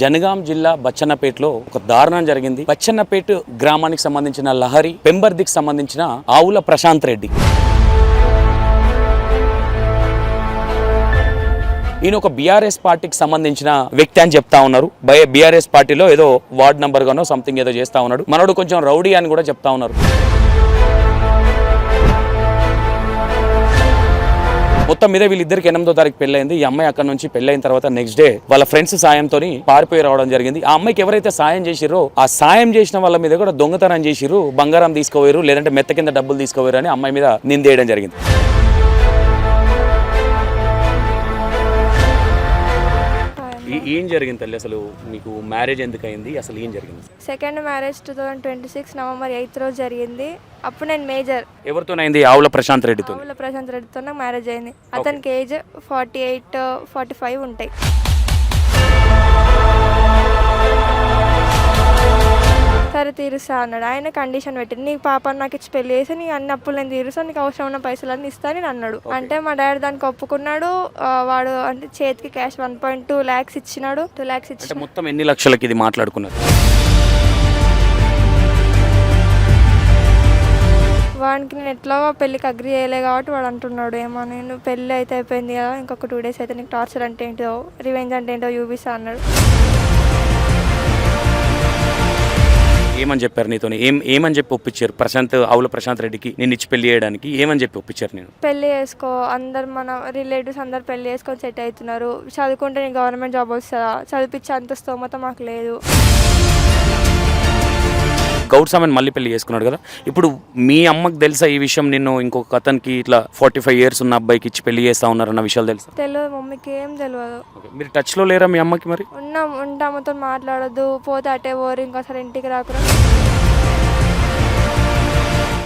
జనగాం జిల్లా బచ్చన్నపేటలో ఒక దారుణం జరిగింది. బచ్చన్నపేట గ్రామానికి సంబంధించిన లహరి, పెంబర్దికి సంబంధించిన ఆవుల ప్రశాంత్ రెడ్డి. ఈయన ఒక బీఆర్ఎస్ పార్టీకి సంబంధించిన వ్యక్తి అని చెప్తా ఉన్నారు. బీఆర్ఎస్ పార్టీలో ఏదో వార్డ్ నంబర్ గానో సంథింగ్ ఏదో చేస్తా ఉన్నాడు. మనోడు కొంచెం రౌడీ అని కూడా చెప్తా ఉన్నారు. మొత్తం మీద వీళ్ళిద్దరికి 8వ తారీఖు పెళ్ళైంది. ఈ అమ్మాయి అక్కడ నుంచి పెళ్ళైన తర్వాత నెక్స్ట్ డే వాళ్ళ ఫ్రెండ్స్ సాయంతో పారిపోయి రావడం జరిగింది. ఆ అమ్మాయికి ఎవరైతే సాయం చేసిరో ఆ సాయం చేసిన వాళ్ళ మీద కూడా దొంగతనం చేసిరు, బంగారం తీసుకోవేరు, లేదంటే మెత్త కింద డబ్బులు తీసుకోవేరు అని అమ్మాయి మీద నిందేయడం జరిగింది. ఏం జరిగింది తల్లి? అసలు మీకు మ్యారేజ్ ఎందుకు అయింది? అసలు ఏం జరిగింది? సెకండ్ మ్యారేజ్ 2026 నవంబర్ 8 రోజు జరిగింది. అప్పుడు నేను మేజర్. ఎవరితోనైంది? ఆవుల ప్రశాంత్ రెడ్డితో. ఆవుల ప్రశాంత్ రెడ్డితో నాకు మ్యారేజ్ అయింది. అతనికి ఏజ్ 48-45 ఉంటాయి. సరే తీరుస్తా అన్నాడు. ఆయన కండిషన్ పెట్టింది, నీకు పాపని నాకు ఇచ్చి పెళ్లి చేసి నీ అన్ని అప్పులు నేను తీరుస్తాను, నీకు అవసరం ఉన్న పైసలన్నీ ఇస్తానని అన్నాడు. అంటే మా డాడీ దానికి ఒప్పుకున్నాడు. వాడు అంటే చేతికి క్యాష్ 1.2 lakhs ఇచ్చినాడు. 2 lakhs ఇచ్చి మొత్తం ఎన్ని లక్షలకి ఇది మాట్లాడుకున్నారు? వాడికి నేను ఎట్లా పెళ్ళికి అగ్రి చేయలే కాబట్టి వాడు అంటున్నాడు, ఏమో నేను పెళ్ళి అయితే అయిపోయింది కదా, ఇంకొక 2 days అయితే నీకు టార్చర్ అంటే ఏంటో, రివెంజ్ అంటే ఏంటో చూపిస్తా అన్నాడు. ఏమని చెప్పారు నీతో? ఏమని చెప్పి ఒప్పించారు? ఆవుల ప్రశాంత్ రెడ్డికి నేను ఇచ్చి పెళ్లి చేయడానికి ఏమని చెప్పి ఒప్పించారు? నేను పెళ్లి చేసుకో, అందరు మన రిలేటివ్స్ అందరు పెళ్లి చేసుకొని సెట్ అవుతున్నారు, చదువుకుంటే నీకు గవర్నమెంట్ జాబ్ వస్తుందా, చదివించే అంత స్తోమత మాకు లేదు. గౌడ్ సామెన్ మళ్ళీ పెళ్లి చేసుకున్నాడు కదా. ఇప్పుడు మీ అమ్మకి తెలుసా ఈ విషయం? నిన్ను ఇంకొక అతనికి ఇట్లా 45 years ఉన్న అబ్బాయికి ఇచ్చి పెళ్లి చేస్తా ఉన్నారన్న విషయాలు తెలుసా? తెలియదు, మమ్మీకి ఏం తెలియదు. మీరు టచ్ లో లేరా మీ అమ్మకి? మరి ఉంటామతో మాట్లాడద్దు, పోతే అటే పోరు, ఇంకోసారి ఇంటికి రాకుండా.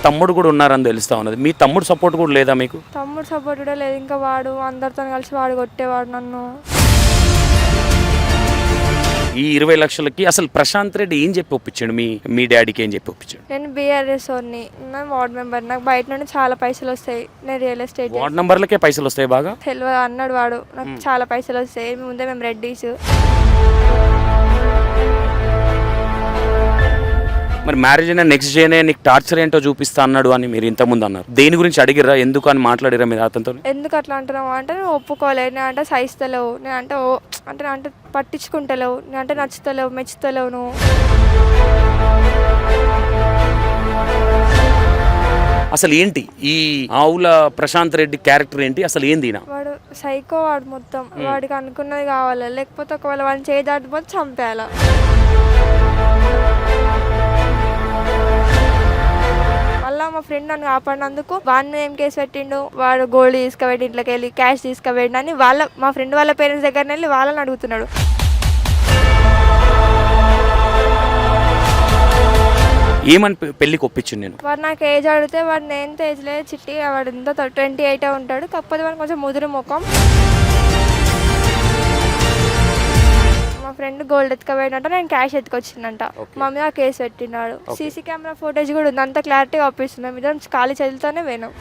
తమ్ముడు కూడా ఉన్నారని తెలుస్తా ఉన్నది. మీ తమ్ముడు సపోర్ట్ కూడా లేదా మీకు? తమ్ముడు సపోర్ట్ కూడా లేదు. ఇంకా వాడు అందరితో కలిసి వాడు కొట్టేవాడు నన్ను. ఈ 20 లక్షలకి అసలు ప్రశాంత్ రెడ్డి ఏం చెప్పి ఒప్పించాడు? మీ డాడీకి ఏం చెప్పి ఒప్పించాడు? నేను బీఆర్ఎస్ వార్డ్ మెంబర్, నాకు బయట నుండి చాలా పైసలు వస్తాయి, నేను రియల్ ఎస్టేట్. వార్డ్ నంబర్లకే పైసలు వస్తాయి బాగా? తెలియదు అన్నాడు వాడు, నాకు చాలా పైసలు వస్తాయి, ముందే మేము రెడ్డీస్. మరి మ్యారేజ్ అయినా నెక్స్ట్ డేనే నీకు టార్చర్ ఏంటో చూపిస్తా అన్నాడు అని మీరు ఇంతకుముందు అన్నారు. దేని గురించి అడిగిరా? ఎందుకు అని మాట్లాడిరా మీరు అతనితో? ఎందుకు అట్లా అంటున్నావు అంటే, నేను ఒప్పుకోలేదు, నేను అంటే సహిస్తలేవు, నేను అంటే పట్టించుకుంటలేవు, నేను అంటే నచ్చుతలేవు, మెచ్చుతలేవు నువ్వు. అసలు ఏంటి ఈ ఆవుల ప్రశాంత్ రెడ్డి క్యారెక్టర్ ఏంటి? అసలు ఏంది? వాడు సైకో, వాడు మొత్తం వాడికి అనుకున్నది కావాలి, లేకపోతే ఒకవేళ వాడిని చేయి దాటిపోతే చంపేయాల. మళ్ళీ మా ఫ్రెండ్ నన్ను కాపాడినందుకు వాడిని ఏం కేసు పెట్టిండు, వాడు గోల్డ్ తీసుకుపోయి ఇంట్లోకి వెళ్ళి క్యాష్ తీసుకుపోయిండు అని మా ఫ్రెండ్ వాళ్ళ పేరెంట్స్ దగ్గర వెళ్ళి వాళ్ళని అడుగుతున్నాడు. ఏమని పెళ్లికి ఒప్పించింది? నేను వాడు నాకు ఏజ్ అడిగితే వాడు నేను ఏజ్ లేదు, చిట్టి వాడు ఎంత 28 ఉంటాడు, కాకపోతే వాడు కొంచెం ముదురు ముఖం. మా ఫ్రెండ్ గోల్డ్ ఎత్తుకపోయినట్ట, నేను క్యాష్ ఎత్తుకొచ్చిందంట. మా మీద కేసు పెట్టినాడు. సీసీ కెమెరా ఫోటేజ్ కూడా ఉంది, అంత క్లారిటీగా ఒప్పిస్తుంది. మీద ఖాళీ చదువుతూనే పోయినాం.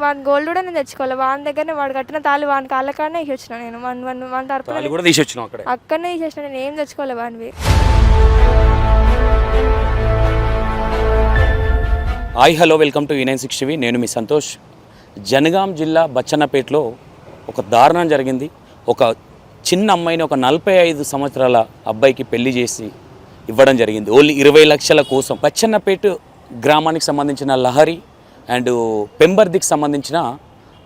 వాడి గోల్డ్ కూడా నేను తెచ్చుకోవాలి, వాని దగ్గరనే వాడు కట్టిన తాళి వాని కాళ్ళ కాడనే తీసొచ్చిన. నేను వన్ తరపున అక్కడనే తీసేసిన, నేను ఏం తెచ్చుకోవాలి వానివి. Hi hello, welcome to E960 TV. నేను మీ సంతోష్. జనగాం జిల్లా బచ్చన్నపేటలో ఒక దారుణం జరిగింది. ఒక చిన్న అమ్మాయిని ఒక 45 సంవత్సరాల అబ్బాయికి పెళ్లి చేసి ఇవ్వడం జరిగింది, ఓన్లీ 20 లక్షల కోసం. బచ్చన్నపేట గ్రామానికి సంబంధించిన లహరి అండ్ పెంబర్దికి సంబంధించిన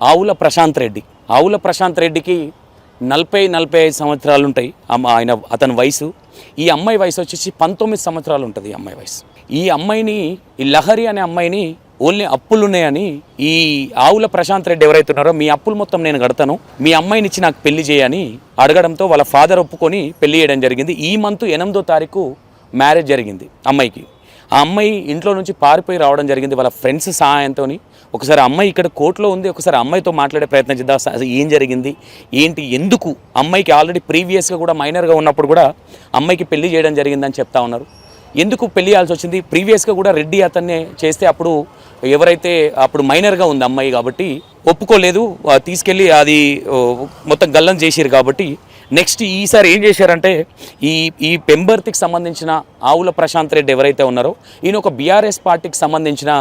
ఆవుల ప్రశాంత్ రెడ్డి. ఆవుల ప్రశాంత్ రెడ్డికి 40-45 సంవత్సరాలు ఉంటాయి అతని వయసు. ఈ అమ్మాయి వయసు వచ్చేసి 19 సంవత్సరాలు ఉంటుంది. ఈ అమ్మాయి వయసు. ఈ అమ్మాయిని, ఈ లహరి అనే అమ్మాయిని ఓన్లీ అప్పులు ఉన్నాయని ఈ ఆవుల ప్రశాంత్ రెడ్డి ఎవరైతే ఉన్నారో, మీ అప్పులు మొత్తం నేను కడతాను, మీ అమ్మాయిని ఇచ్చి నాకు పెళ్లి చేయని అడగడంతో వాళ్ళ ఫాదర్ ఒప్పుకొని పెళ్లి చేయడం జరిగింది. ఈ మంత్ 8వ తారీఖు మ్యారేజ్ జరిగింది అమ్మాయికి. ఆ అమ్మాయి ఇంట్లో నుంచి పారిపోయి రావడం జరిగింది వాళ్ళ ఫ్రెండ్స్ సహాయంతో. ఒకసారి అమ్మాయి ఇక్కడ కోర్టులో ఉంది, ఒకసారి అమ్మాయితో మాట్లాడే ప్రయత్నం చేద్దాం. అసలు ఏం జరిగింది ఏంటి, ఎందుకు అమ్మాయికి ఆల్రెడీ ప్రీవియస్గా కూడా మైనర్గా ఉన్నప్పుడు కూడా అమ్మాయికి పెళ్లి చేయడం జరిగిందని చెప్తా ఉన్నారు. ఎందుకు పెళ్లి చేయాల్సి వచ్చింది? ప్రీవియస్గా కూడా రెడ్డి అతన్నే చేస్తే అప్పుడు ఎవరైతే అప్పుడు మైనర్గా ఉంది అమ్మాయి కాబట్టి ఒప్పుకోలేదు, తీసుకెళ్ళి అది మొత్తం గల్లం చేసిరు కాబట్టి నెక్స్ట్ ఈసారి ఏం చేశారంటే ఈ పెంబర్తికి సంబంధించిన ఆవుల ప్రశాంత్ రెడ్డి ఎవరైతే ఉన్నారో ఈయన ఒక బీఆర్ఎస్ పార్టీకి సంబంధించిన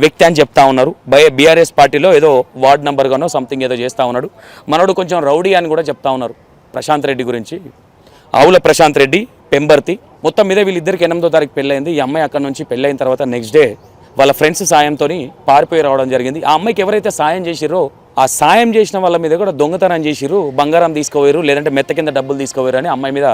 వ్యక్తి అని చెప్తా ఉన్నారు. బీఆర్ఎస్ పార్టీలో ఏదో వార్డ్ నెంబర్గానో సంథింగ్ ఏదో చేస్తూ ఉన్నాడు. మనోడు కొంచెం రౌడీ అని కూడా చెప్తా ఉన్నారు ప్రశాంత్ రెడ్డి గురించి. ఆవుల ప్రశాంత్ రెడ్డి పెంబర్తి మొత్తం మీద వీళ్ళిద్దరికి 8వ తారీఖు పెళ్ళైంది. ఈ అమ్మాయి అక్కడ నుంచి పెళ్ళైన తర్వాత నెక్స్ట్ డే వాళ్ళ ఫ్రెండ్స్ సాయంతో పారిపోయి రావడం జరిగింది. ఆ అమ్మాయికి ఎవరైతే సాయం చేసిరో ఆ సాయం చేసిన వాళ్ళ మీద కూడా దొంగతనం చేసిరు, బంగారం తీసుకోవేరు, లేదంటే మెత్త కింద డబ్బులు తీసుకోవేరు అని అమ్మాయి మీద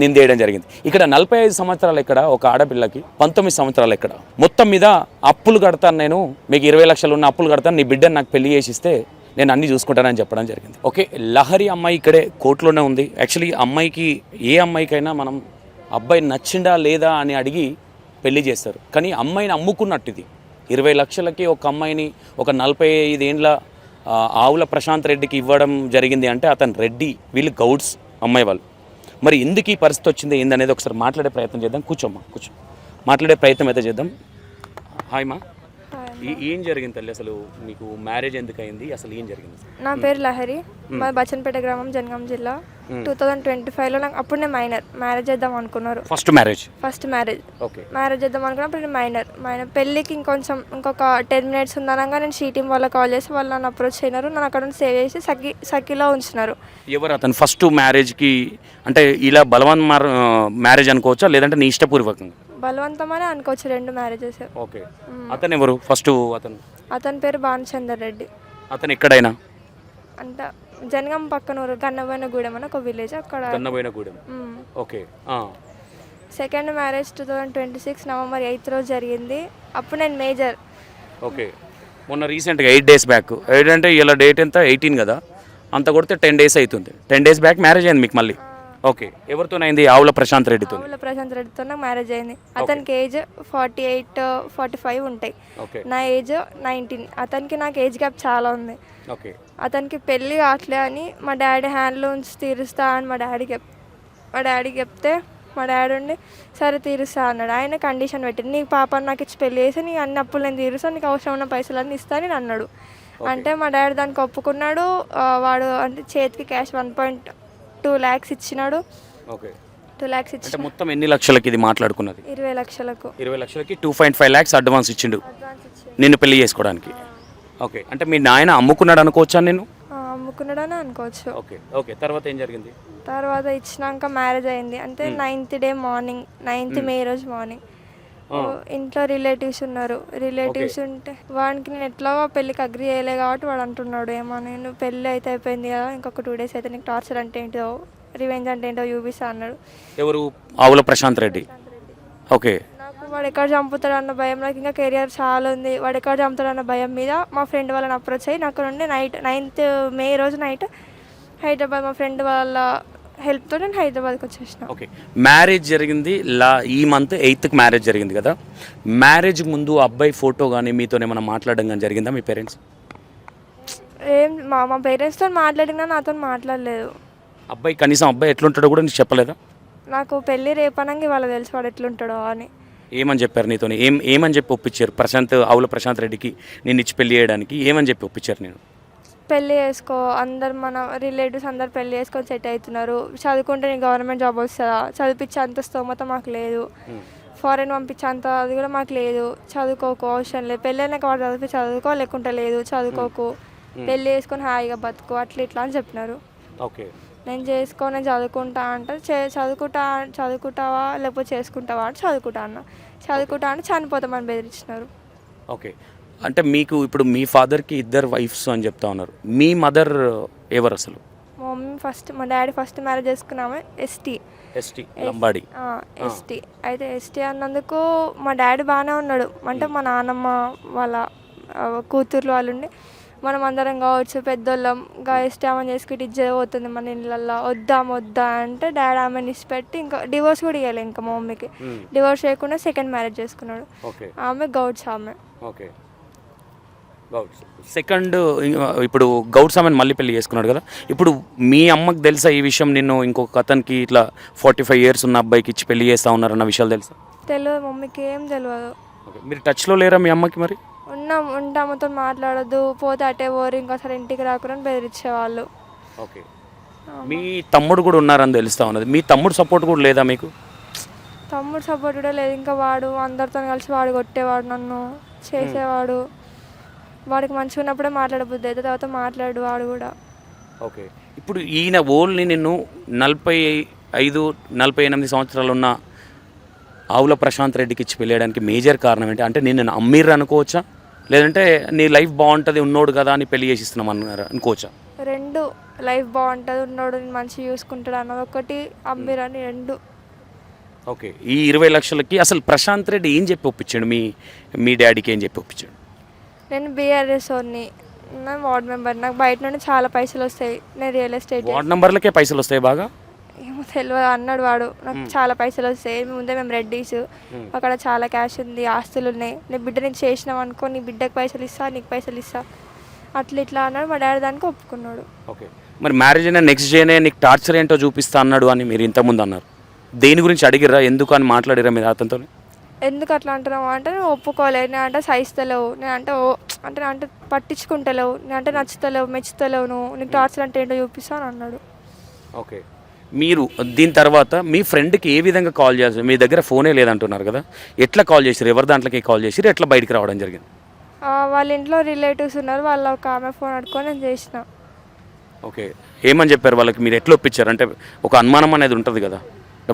నిందేయడం జరిగింది. ఇక్కడ 45 సంవత్సరాలు ఎక్కడ ఒక ఆడపిల్లకి, 19 సంవత్సరాలు ఎక్కడ, మొత్తం మీద అప్పులు కడతాను నేను, మీకు 20 లక్షలు ఉన్న అప్పులు కడతాను, నీ బిడ్డను నాకు పెళ్లి చేసిస్తే నేను అన్నీ చూసుకుంటానని చెప్పడం జరిగింది. ఓకే, లహరి అమ్మాయి ఇక్కడే కోర్టులోనే ఉంది. యాక్చువల్లీ అమ్మాయికి ఏ అమ్మాయికైనా మనం అబ్బాయి నచ్చిండా లేదా అని అడిగి పెళ్లి చేస్తారు. కానీ అమ్మాయిని అమ్ముకున్నట్టు ఇది 20 లక్షలకి ఒక అమ్మాయిని ఒక 45 ఏండ్ల ఆవుల ప్రశాంత్ రెడ్డికి ఇవ్వడం జరిగింది అంటే అతను రెడ్డి, వీళ్ళు గౌడ్స్ అమ్మాయి వాళ్ళు. మరి ఎందుకు ఈ పరిస్థితి వచ్చింది ఏందనేది ఒకసారి మాట్లాడే ప్రయత్నం చేద్దాం. కూర్చోమ్మా, కూర్చో, మాట్లాడే ప్రయత్నం అయితే చేద్దాం. హాయ్ మా, ఏం జరిగింది తల్లి? అసలు మీకు మ్యారేజ్ ఎందుకు అయింది? అసలు ఏం జరిగింది? నా పేరు లహరి, మా బచ్చన్పేట గ్రామం, జనగాం జిల్లా. 2025లో నాకు అప్పుడు నేను మ్యారేజ్ చేద్దాం అనుకున్నారు. ఫస్ట్ మ్యారేజ్ ఓకే, మ్యారేజ్ చేద్దాం అనుకున్నప్పుడు నేను మైనర్ పెళ్ళికి ఇంకొక 10 మినిట్స్ ఉందనగా నేను షీటీం వాళ్ళకి కాల్ చేసి వాళ్ళు నన్ను అప్రోచ్ అయినారు. నన్ను అక్కడ నుంచి సేవ్ చేసి సఖీలో ఉంచినారు. ఎవరు అతను? ఫస్ట్ మ్యారేజ్కి అంటే ఇలా బలవంత మ్యారేజ్ అనుకోవచ్చా లేదంటే నీ ఇష్టపూర్వకంగా? బలవంతమనే అనుకోవచ్చు, 2 మ్యారేజెస్. ఓకే, అతను ఎవరు ఫస్ట్? అతని పేరు భానుచందర్ రెడ్డి. అతను ఎక్కడైనా అంటే జనగాం పక్కన ఊరు గన్నబోయినగూడెం అని ఒక విలేజ్, అక్కడ గన్నబోయినగూడెం. ఓకే. సెకండ్ మ్యారేజ్ 2026 నవంబర్ 8 రోజు జరిగింది. అప్పుడు నేను మేజర్. ఓకే, మొన్న రీసెంట్గా 8 డేస్ బ్యాక్. 8 అంటే ఇలా డేట్ ఎంత? 18 కదా, అంత కొడితే 10 డేస్ అవుతుంది. 10 డేస్ బ్యాక్ మ్యారేజ్ అయింది మీకు మళ్ళీ? ఓకే, ఎవరితోనైంది? ఆవుల ప్రశాంత్ రెడ్డితో. నాకు మ్యారేజ్ అయింది. అతనికి ఏజ్ 48-45 ఉంటాయి. నా ఏజ్ 19. అతనికి నాకు ఏజ్ గ్యాప్ చాలా ఉంది. అతనికి పెళ్ళి కావట్లే అని మా డాడీ హ్యాండ్ లోన్స్ తీరుస్తా అని మా డాడీకి చెప్తే మా డాడీ ఉండి సరే తీరుస్తా అన్నాడు. ఆయన కండిషన్ పెట్టి నీకు పాపని నాకు ఇచ్చి పెళ్ళి చేసి నీ అన్ని అప్పులు నేను తీరుస్తాను, నీకు అవసరం ఉన్న పైసలన్నీ ఇస్తానని అన్నాడు. అంటే మా డాడీ దానికి ఒప్పుకున్నాడు. వాడు అంటే చేతికి క్యాష్ 1.2 lakhs ఇచ్చినాడు. 2 lakhs ఇచ్చి మొత్తం ఎన్ని లక్షలకి ఇది మాట్లాడుకున్నది? 20 లక్షలకు. 20 లక్షలకి 2.5 lakhs అడ్వాన్స్ ఇచ్చిండు నిన్ను పెళ్లి చేసుకోవడానికి. ఓకే, అంటే మీ నాయన అమ్ముకున్నాడు అనుకోవచ్చా? నేను అమ్ముకున్నాడని అనుకోవచ్చు. ఓకే, తర్వాత ఏం జరిగింది? తర్వాత ఇచ్చినాక మ్యారేజ్ అయింది. అంటే 9th డే మార్నింగ్, 9th మే రోజు మార్నింగ్ ఇంట్లో రిలేటివ్స్ ఉన్నారు. రిలేటివ్స్ ఉంటే వాడికి నేను ఎట్లా పెళ్ళికి అగ్రి చేయలే కాబట్టి వాడు అంటున్నాడు ఏమో, నేను పెళ్ళి అయితే అయిపోయింది కదా, ఇంకొక 2 days అయితే నీకు టార్చర్ అంటే ఏంటో, రివెంజ్ అంటే ఏంటో చూపిస్తా అన్నాడు. ఎవరు? ఆవుల ప్రశాంత్ రెడ్డి. ఓకే, నాకు వాడు ఎక్కడ చంపుతాడు అన్న భయం, నాకు ఇంకా కెరియర్ చాలా ఉంది, వాడు ఎక్కడ చంపుతాడు అన్న భయం మీద మా ఫ్రెండ్ వాళ్ళని అప్రోచ్ అయ్యి నాకు నుండి 9th మే రోజు నైట్ హైదరాబాద్ మా ఫ్రెండ్ వాళ్ళ హెల్ప్తో నేను హైదరాబాద్కి వచ్చేసిన. ఓకే, మ్యారేజ్ జరిగింది ఈ మంత్ 8th మ్యారేజ్ జరిగింది కదా. మ్యారేజ్ ముందు అబ్బాయి ఫోటో కానీ మీతో ఏమైనా మాట్లాడడం కానీ జరిగిందా? మీ పేరెంట్స్ ఏం మా పేరెంట్స్తో మాట్లాడినా నాతో మాట్లాడలేదు. అబ్బాయి కనీసం అబ్బాయి ఎట్లుంటాడో కూడా నీకు చెప్పలేదా? నాకు పెళ్ళి రేపనంగా వాళ్ళకి తెలిసి వాడు ఎట్లుంటాడో అని. ఏమని చెప్పారు నీతో? ఏమని చెప్పి ఒప్పించారు? ఆవుల ప్రశాంత్ రెడ్డికి నేను ఇచ్చి పెళ్లి చేయడానికి ఏమని చెప్పి ఒప్పించారు? నేను పెళ్ళి చేసుకో, అందరు మన రిలేటివ్స్ అందరు పెళ్ళి చేసుకొని సెట్ అవుతున్నారు, చదువుకుంటే నీకు గవర్నమెంట్ జాబ్ వస్తుందా, చదివించే అంత స్తోమత మాకు లేదు, ఫారెన్ పంపించే అంత అది కూడా మాకు లేదు, చదువుకోకు అవసరం లేదు, పెళ్ళైనాక వాడు చదువుకో లేకుంటే లేదు, చదువుకోకు, పెళ్ళి చేసుకొని హాయిగా బతుకో, అట్లా ఇట్లా అని చెప్పినారు. ఓకే, నేను చేసుకొని చదువుకుంటా అంటే చదువుకుంటావా లేకపోతే చేసుకుంటావా అంటే చదువుకుంటా అంటే చనిపోతామని బెదిరించినారు. ఓకే, అంటే మీకు ఇప్పుడు మీ ఫాదర్కి 2 వైఫ్స్ అని చెప్తా ఉన్నారు. మీ మదర్ ఎవరు అసలు? మా మమ్మీ మా డాడీ ఫస్ట్ మ్యారేజ్ చేసుకున్నామే ఎస్టీ లంబాడి. ఎస్టీ అయితే ఎస్టీ అన్నందుకు మా డాడీ బాగానే ఉన్నాడు. అంటే మా నాన్నమ్మ వాళ్ళ కూతుర్లు వాళ్ళు ఉండి మనం అందరం కావచ్చు పెద్దోళ్ళం ఎస్టీ ఆమెను చేసుకుంటే ఇజ్జ పోతుంది మన ఇళ్ళల్లో, వద్దా అంటే డాడీ ఆమెను ఇచ్చిపెట్టి ఇంకా డివోర్స్ కూడా ఇవ్వాలి. ఇంకా మా మమ్మీకి డివోర్స్ చేయకుండా సెకండ్ మ్యారేజ్ చేసుకున్నాడు. ఆమె గౌడ్స్ ఆమె. సెకండ్ ఇప్పుడు గౌడ్స్ ఆమెను మళ్ళీ పెళ్లి చేసుకున్నాడు కదా. ఇప్పుడు మీ అమ్మకి తెలుసా ఈ విషయం? నిన్ను ఇంకొక అతనికి ఇట్లా 45 years ఉన్న అబ్బాయికి ఇచ్చి పెళ్లి చేస్తా ఉన్నారన్న విషయాలు తెలుసా? తెలియదు, మమ్మీకి ఏం తెలియదు. ఓకే, మీరు టచ్లో లేరా మీ అమ్మకి మరి? ఉంటామతో మాట్లాడద్దు, పోతే అటే పోరు, ఇంకోసారి ఇంటికి రాకుండా బెదిరించేవాళ్ళు. ఓకే, మీ తమ్ముడు కూడా ఉన్నారని తెలుస్తా ఉన్నది. మీ తమ్ముడు సపోర్ట్ కూడా లేదా మీకు? తమ్ముడు సపోర్ట్ కూడా లేదు. ఇంకా వాడు అందరితో కలిసి వాడు కొట్టేవాడు, నన్ను చేసేవాడు. వాడికి మంచిగా ఉన్నప్పుడే మాట్లాడబుద్ది అయితే, తర్వాత మాట్లాడు వాడు కూడా. ఓకే, ఇప్పుడు ఈయన ఓన్లీ నిన్ను 45-48 సంవత్సరాలు ఉన్న ఆవుల ప్రశాంత్ రెడ్డికి ఇచ్చి పెళ్ళేయడానికి మేజర్ కారణం ఏంటి? అంటే నేను అమ్మీర్ అనుకోవచ్చా, లేదంటే నీ లైఫ్ బాగుంటుంది ఉన్నోడు కదా అని పెళ్లి చేసిస్తున్నాం అన్నారు అనుకోవచ్చా? రెండు, లైఫ్ బాగుంటుంది ఉన్నోడు మంచిగా చూసుకుంటాడు అన్నది ఒకటి, అమ్మీరని రెండు. ఓకే, ఈ 20 లక్షలకి అసలు ప్రశాంత్ రెడ్డి ఏం చెప్పి ఒప్పించాడు? మీ డాడీకి ఏం చెప్పి ఒప్పించాడు? నేను బీఆర్ఎస్ని, నేను వార్డ్ మెంబర్, నాకు బయట నుండి చాలా పైసలు వస్తాయి, నేను రియల్ ఎస్టేట్. వార్డ్ నెంబర్లకే పైసలు వస్తాయి బాగా? ఏమో తెలియదు అన్నాడు వాడు, నాకు చాలా పైసలు వస్తాయి, ముందే మేము రెడ్డీస్, అక్కడ చాలా క్యాష్ ఉంది, ఆస్తులు ఉన్నాయి, నీ బిడ్డ నేను చేసినావు అనుకో, నీ బిడ్డకి పైసలు ఇస్తా, నీకు పైసలు ఇస్తా, అట్లా ఇట్లా అన్నాడు. మా డాడీ దానికి ఒప్పుకున్నాడు. ఓకే, మరి మ్యారేజ్ అయినా నెక్స్ట్ డేనే నీకు టార్చర్ ఏంటో చూపిస్తా అన్నాడు అని మీరు ఇంతకుముందు అన్నారు. దేని గురించి అడిగిర్రా, ఎందుకు అని మాట్లాడిరా మీరు అతనితో? ఎందుకు అట్లా అంటున్నావు అంటే, నేను ఒప్పుకోలేదు, నేను అంటే సహిస్తలేవు, నేను అంటే అంటే పట్టించుకుంటలేవు, నేను అంటే నచ్చుతలేవు, మెచ్చుతలేవు, నీకు టార్చర్ అంటే ఏంటో చూపిస్తా అని అన్నాడు. ఓకే, మీరు దీని తర్వాత మీ ఫ్రెండ్కి ఏ విధంగా కాల్ చేయాల్సి, మీ దగ్గర ఫోనే లేదంటున్నారు కదా, ఎట్లా కాల్ చేసారు, ఎవరి దాంట్లోకి కాల్ చేసారు, ఎట్లా బయటికి రావడం జరిగింది? వాళ్ళ ఇంట్లో రిలేటివ్స్ ఉన్నారు, వాళ్ళ ఒక ఆమె ఫోన్ అడుకొని నేను చేసిన. ఓకే, ఏమని చెప్పారు వాళ్ళకి, మీరు ఎట్లా ఒప్పించారు? అంటే ఒక అనుమానం అనేది ఉంటుంది కదా,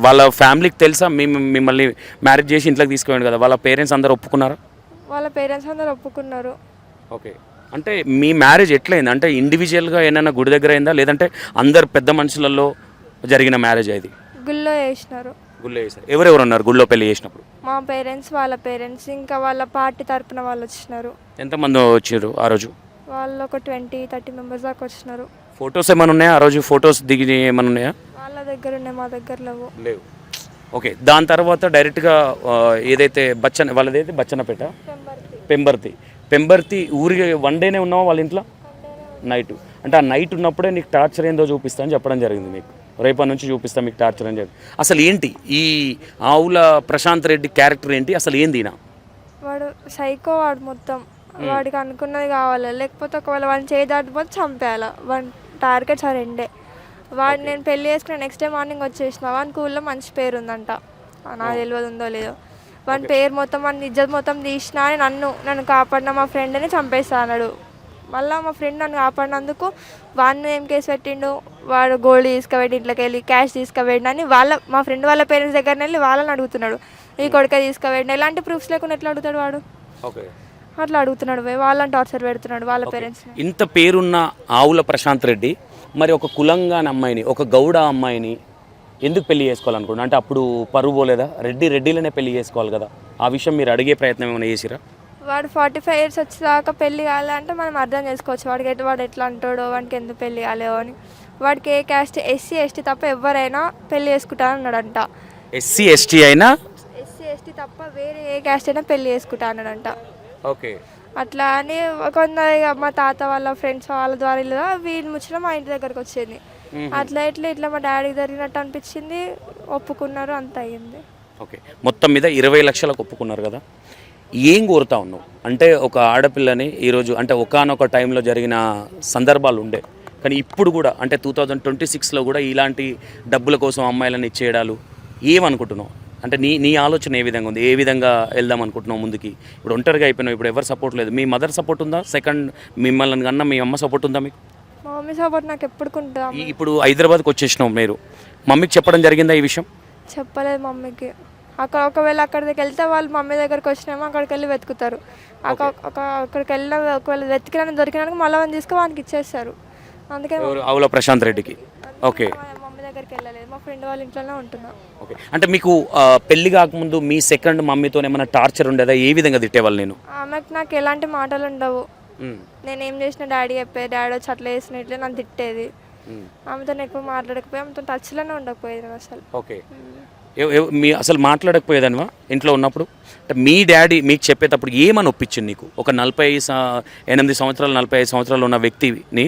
వాళ్ళ ఫ్యామిలీకి తెలుసా మిమ్మల్ని మ్యారేజ్ చేసి ఇంట్లోకి తీసుకుపోయాడు కదా, వాళ్ళ పేరెంట్స్ అందరూ ఒప్పుకున్నారా? వాళ్ళ పేరెంట్స్ అందరూ ఒప్పుకున్నారు. ఓకే, అంటే మీ మ్యారేజ్ ఎట్లయింది? అంటే ఇండివిజువల్గా ఏమైనా గుడి దగ్గర అయిందా, లేదంటే అందరు పెద్ద మనుషులలో జరిగిన మ్యారేజ్ అది? గుళ్ళో చేసినారు. గుళ్ళో చేశారు. ఎవరెవరు ఉన్నారు గుళ్ళో పెళ్లి చేసినప్పుడు? మా పేరెంట్స్, వాళ్ళ పేరెంట్స్, ఇంకా వాళ్ళ పార్టీ తరపున వాళ్ళు వచ్చినారు. ఎంతమంది వచ్చారు ఆ రోజు? వాళ్ళు ఒక 20-30 మెంబర్స్ దాకా వచ్చినారు. ఫొటోస్ ఏమైనా ఉన్నాయా ఆ రోజు? ఫొటోస్ దిగి ఏమైనా ఉన్నాయా? వాళ్ళ దగ్గర ఉన్నాయి, మా దగ్గర లేవు. ఓకే, దాని తర్వాత డైరెక్ట్గా ఏదైతే వాళ్ళదైతే బచ్చన్నపేట, పెంబర్తి ఊరికి వన్ డేనే ఉన్నావా వాళ్ళ ఇంట్లో? నైట్, అంటే ఆ నైట్ ఉన్నప్పుడే నీకు టార్చర్ ఏందో చూపిస్తా అని చెప్పడం జరిగింది మీకు, రేపటి నుంచి చూపిస్తా మీకు టార్చర్ అని చెప్పి. అసలు ఏంటి ఈ ఆవుల ప్రశాంత్ రెడ్డి క్యారెక్టర్ ఏంటి, అసలు ఏంది? వాడు సైకో, వాడు మొత్తం వాడికి అనుకున్నది కావాలి, లేకపోతే ఒకవేళ వాడిని చేయి దాటిపోతే చంపేయాలి, వాడి టార్గెట్స్ ఆ రెండే. వాడు నేను పెళ్లి చేసుకున్న నెక్స్ట్ డే మార్నింగ్ వచ్చేసిన, వాని ఊళ్ళో మంచి పేరు ఉందంట, నాకు తెలియదు ఉందో లేదో, వాని పేరు మొత్తం, వాని ఇజ్జత్ మొత్తం తీసినా, నన్ను కాపాడిన మా ఫ్రెండ్ని చంపేస్తా అన్నాడు. మళ్ళీ మా ఫ్రెండ్ నన్ను కాపాడినందుకు వాడిని ఏం కేసు పెట్టిండు, వాడు గోల్డ్ తీసుకుపోయి ఇంట్లోకి వెళ్ళి క్యాష్ తీసుకుపోయిండు అని మా ఫ్రెండ్ వాళ్ళ పేరెంట్స్ దగ్గర వెళ్ళి వాళ్ళని అడుగుతున్నాడు, ఈ కొడుకే తీసుకుపోయిండు, ఎలాంటి ప్రూఫ్స్ లేకుండా ఎట్లా అడుగుతాడు వాడు? అట్లా అడుగుతున్నాడు, వాళ్ళని టార్చర్ పెడుతున్నాడు వాళ్ళ పేరెంట్స్. ఇంత పేరున్న ఆవుల ప్రశాంత్ రెడ్డి మరి ఒక కులంగాని అమ్మాయిని, ఒక గౌడ అమ్మాయిని ఎందుకు పెళ్లి చేసుకోవాలనుకుంటున్నా? అంటే అప్పుడు పరువు పోలేదా? రెడ్డిలనే పెళ్లి చేసుకోవాలి కదా, ఆ విషయం మీరు అడిగే ప్రయత్నం ఏమైనా చేసిరా? వాడు 45 years వచ్చేదాకా పెళ్లి కావాలంటే మనం అర్థం చేసుకోవచ్చు, వాడు ఎట్లా అంటాడో, వాడికి ఎందుకు పెళ్లి కాలేవో అని. వాడికి ఏ క్యాస్ట్, SC ST తప్ప ఎవరైనా పెళ్లి చేసుకుంటానన్నాడంట. SC ST అయినా, SC ST తప్ప వేరే ఏ క్యాస్ట్ అయినా పెళ్లి చేసుకుంటానన్నాడంట. ఓకే, అట్లా అని కొందరు మా తాత వాళ్ళ ఫ్రెండ్స్ వాళ్ళ ద్వారా వీళ్ళు ముచ్చిన మా ఇంటి దగ్గరకు వచ్చేది. అట్లా ఇట్లా మా డాడీకి జరిగినట్టు అనిపించింది, ఒప్పుకున్నారు, అంత అయ్యింది. ఓకే, మొత్తం మీద 20 లక్షలకు ఒప్పుకున్నారు కదా, ఏం కోరుతా ఉన్నావు? అంటే ఒక ఆడపిల్లని ఈరోజు, అంటే ఒకానొక టైంలో జరిగిన సందర్భాలు ఉండే, కానీ ఇప్పుడు కూడా అంటే 2026లో కూడా ఇలాంటి డబ్బుల కోసం అమ్మాయిలను ఇచ్చేయడాలు ఏమనుకుంటున్నావు? అంటే నీ ఆలోచన ఏ విధంగా ఉంది, ఏ విధంగా వెళ్దాం అనుకుంటున్నావు ముందుకి? ఇప్పుడు ఒంటరిగా అయిపోయినావు, ఇప్పుడు ఎవరు సపోర్ట్ లేదు, మీ మదర్ సపోర్ట్ ఉందా? సెకండ్ మిమ్మల్ని కన్నా మీ అమ్మ సపోర్ట్ ఉందా మీకు? మా మమ్మీ సపోర్ట్ నాకు ఎప్పుడుకుంటా. ఇప్పుడు హైదరాబాద్కి వచ్చేసినావు, మీరు మమ్మీకి చెప్పడం జరిగిందా ఈ విషయం? చెప్పలేదు మమ్మీకి. ఒకవేళ అక్కడికి వెళ్తే వాళ్ళు మమ్మీ దగ్గరికి వచ్చినామో అక్కడికి వెళ్ళి వెతుకుతారు, అక్కడికి వెళ్ళిన ఒకవేళ వెతికినా దొరికినాక మళ్ళీ వాళ్ళని తీసుకొని వానికి ఇచ్చేస్తారు. అందుకే ఆవుల ప్రశాంత్ రెడ్డికి. ఓకే, మమ్మీ దగ్గరికి వెళ్ళలేదు, మా ఫ్రెండ్ వాళ్ళ ఇంట్లోనే ఉంటున్నా. ఓకే, అంటే మీకు పెళ్లి కాకముందు మీ సెకండ్ మమ్మీతో ఏమైనా టార్చర్ ఉండేదా? ఏ విధంగా తిట్టేవాళ్ళు? ఆమెకు నాకు ఎలాంటి మాటలు ఉండవు, నేనేం చేసిన డాడీ డాడీ వచ్చి అట్లా చేసిన ఇట్లా నన్ను తిట్టేది. ఆమెతో ఎక్కువ మాట్లాడకపోయి, ఆమెతో టచ్లోనే ఉండకపోయేది అసలు. ఓకే, అసలు మాట్లాడకపోయేదానివా ఇంట్లో ఉన్నప్పుడు? అంటే మీ డాడీ మీకు చెప్పేటప్పుడు ఏమని ఒప్పించింది నీకు? ఒక 48 సంవత్సరాలు 45 సంవత్సరాలు ఉన్న వ్యక్తిని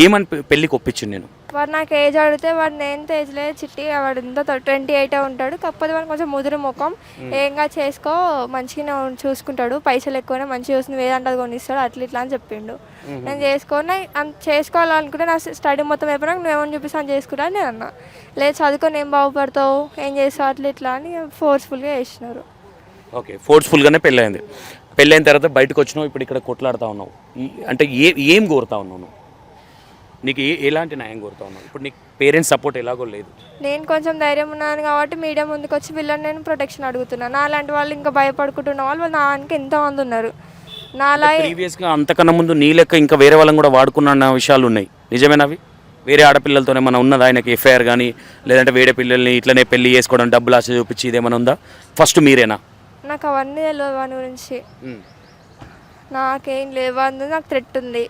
ఏమని పెళ్ళికి ఒప్పించింది నేను? వాడు నాకు ఏజ్ అడిగితే వాడు నేను ఏజ్ లేదు చిట్టి, వాడు ఎంత 28 ఉంటాడు, కాకపోతే వాడు కొంచెం ముదురు ముఖం, ఏంగా చేసుకో మంచిగా చూసుకుంటాడు, పైసలు ఎక్కువనే మంచిగా చూస్తుంది, వేదంటే అది కొనిస్తాడు, అట్లా ఇట్లా అని చెప్పిండు. నేను చేసుకొని చేసుకోవాలనుకుంటే నా స్టడీ మొత్తం అయిపోయినాక నువ్వేమని చూపిస్తాను చేసుకుంటా అని నేను అన్నా. లేదు చదువుకొని ఏం బాగుపడతావు, ఏం చేస్తావు, అట్లా ఇట్లా అని ఫోర్స్ఫుల్గా చేసినారు. ఓకే, ఫోర్స్ఫుల్గానే పెళ్ళయింది. పెళ్ళైన తర్వాత బయటకు వచ్చినావు, ఇప్పుడు ఇక్కడ కొట్లాడుతూ ఉన్నావు. అంటే ఏం కోరుతా ఉన్నావు నువ్వు? నీకు ఎలాంటి న్యాయం కోరుతా ఉన్నావు? ఇప్పుడు నీకు పేరెంట్స్ సపోర్ట్ ఎలాగో లేదు. నేను కొంచెం ధైర్యం ఉన్నాను కాబట్టి మీడియా ముందుకు వచ్చి వీళ్ళని నేను ప్రొటెక్షన్ అడుగుతున్నాను. నా అలాంటి వాళ్ళు ఇంకా భయపడుకుంటున్న వాళ్ళు నా ఆయనకి ఎంతమంది ఉన్నారు. నాలా ప్రీవియస్గా అంతకన్నా ముందు నీ లెక్క ఇంకా వేరే వాళ్ళని కూడా వాడుకున్న విషయాలు ఉన్నాయి, నిజమేనవి? వేరే ఆడపిల్లలతోనే ఏమైనా ఉన్నదా ఆయనకి ఎఫ్ఐఆర్ కానీ, లేదంటే వేరే పిల్లల్ని ఇట్లనే పెళ్లి చేసుకోవడం, డబ్బులు ఆశ చూపించి ఇదేమైనా ఉందా? ఫస్ట్ మీరేనా? నాకు అవన్నీ తెలియదు వాని గురించి, నాకేం లేవు. అందులో నాకు థ్రెట్ ఉంది,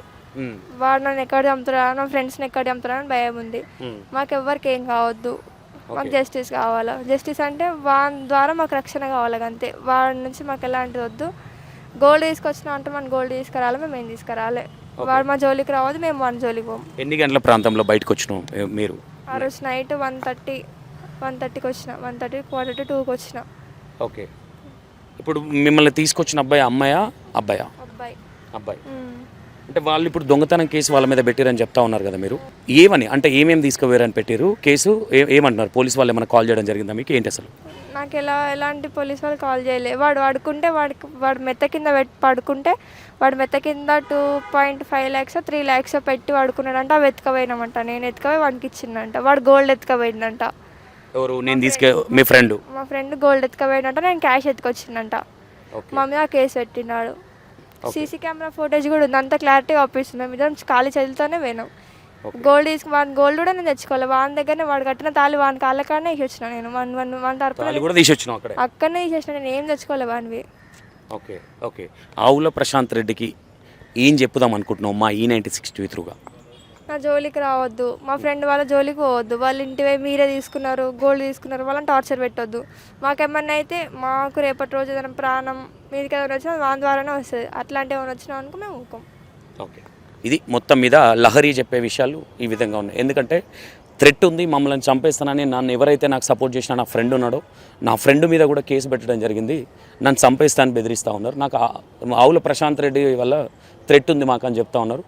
వాడు నన్ను ఎక్కడ చంపుతారా, నా ఫ్రెండ్స్ని ఎక్కడ చంపుతారా అని భయం ఉంది. మాకు ఎవరికి ఏం కావద్దు, మాకు జస్టిస్ కావాలా. జస్టిస్ అంటే వాని ద్వారా మాకు రక్షణ కావాలి అంతే, వాడి నుంచి మాకు ఎలాంటిది వద్దు. గోల్డ్ తీసుకొచ్చినా అంటే మనం గోల్డ్ తీసుకురాలి, మేము ఏం తీసుకురాలి. వాడు మా జోలికి రావద్దు, మేము వాడి జోలికి పోము. ఎన్ని గంటల ప్రాంతంలో బయటకు వచ్చినాం మీరు? ఆ రోజు నైట్ 1:30కి వచ్చిన, 1:30 1:45కి వచ్చిన. ఓకే, ఇప్పుడు మిమ్మల్ని తీసుకొచ్చిన అబ్బాయి అమ్మాయా అబ్బాయా? అబ్బాయి. అంటే వాళ్ళు ఇప్పుడు దొంగతనం కేసు వాళ్ళ మీద పెట్టారని చెప్తా ఉన్నారు కదా మీరు, ఏమని అంటే ఏమేమి తీసుకుపోయారని పెట్టారు కేసు? ఏమంటున్నారు పోలీసు వాళ్ళు? ఏమైనా కాల్ చేయడం జరిగిందా మీకు? ఏంటి అసలు? నాకు ఎలాంటి పోలీసు వాళ్ళు కాల్ చేయలేదు. వాడు పడుకుంటే వాడు మెత్త కింద పడుకుంటే వాడు మెత్త కింద 2.5 lakhs 3 lakhs పెట్టి పడుకున్నాడంట. అవి ఎత్తుకపోయినామంట, నేను ఎత్తుకపోయి వాడికి ఇచ్చిందంట. వాడు గోల్డ్ ఎత్తుకపోయిందంట. ఎవరు? నేను మీ ఫ్రెండ్? మా ఫ్రెండ్ గోల్డ్ ఎత్తుకపోయిందంట, నేను క్యాష్ ఎత్తుకొచ్చిందంట. మా మీద కేసు పెట్టినాడు. సీసీ కెమెరా ఫోటేజ్ కూడా ఉంది, అంత క్లారిటీగా ఆపిస్తుంది. మేము ఇద్దరం ఖాళీ చేతులతోనే పోయినాం. గోల్డ్ వాడి గోల్డ్ కూడా నేను తెచ్చుకోవాలి. వాని దగ్గరనే వాడు కట్టిన తాళి వాని కాళ్ళకాడనే తీసేసిన నేను. వన్ తరపున అక్కడనే తీసేసిన, నేను ఏం తెచ్చుకోవాలి వానివి. ఓకే ఓకే, ఆవుల ప్రశాంత్ రెడ్డికి ఏం చెప్పుదాం అనుకుంటున్నావు మా E96 టీవీ త్రూగా? నా జోలికి రావద్దు, మా ఫ్రెండ్ వాళ్ళ జోలికి పోవద్దు. వాళ్ళ ఇంటివే మీరే తీసుకున్నారు, గోల్డ్ తీసుకున్నారు, వాళ్ళని టార్చర్ పెట్టొద్దు. మాకేమన్నా అయితే మాకు రేపటి రోజు ఏదైనా ప్రాణం మీదకి ఏదైనా వచ్చినా వాని ద్వారానే వస్తుంది. అట్లాంటివి ఏమైనా వచ్చినా అనుకో మేము ఊకం. ఓకే, ఇది మొత్తం మీద లహరి చెప్పే విషయాలు ఈ విధంగా ఉన్నాయి. ఎందుకంటే థ్రెట్ ఉంది, మమ్మల్ని చంపేస్తానని నన్ను ఎవరైతే నాకు సపోర్ట్ చేసిన నా ఫ్రెండ్ ఉన్నాడో, నా ఫ్రెండ్ మీద కూడా కేసు పెట్టడం జరిగింది. నన్ను చంపేస్తానని బెదిరిస్తూ ఉన్నారు. నాకు ఆవుల ప్రశాంత్ రెడ్డి వల్ల థ్రెట్ ఉంది మాకు అని చెప్తా ఉన్నారు.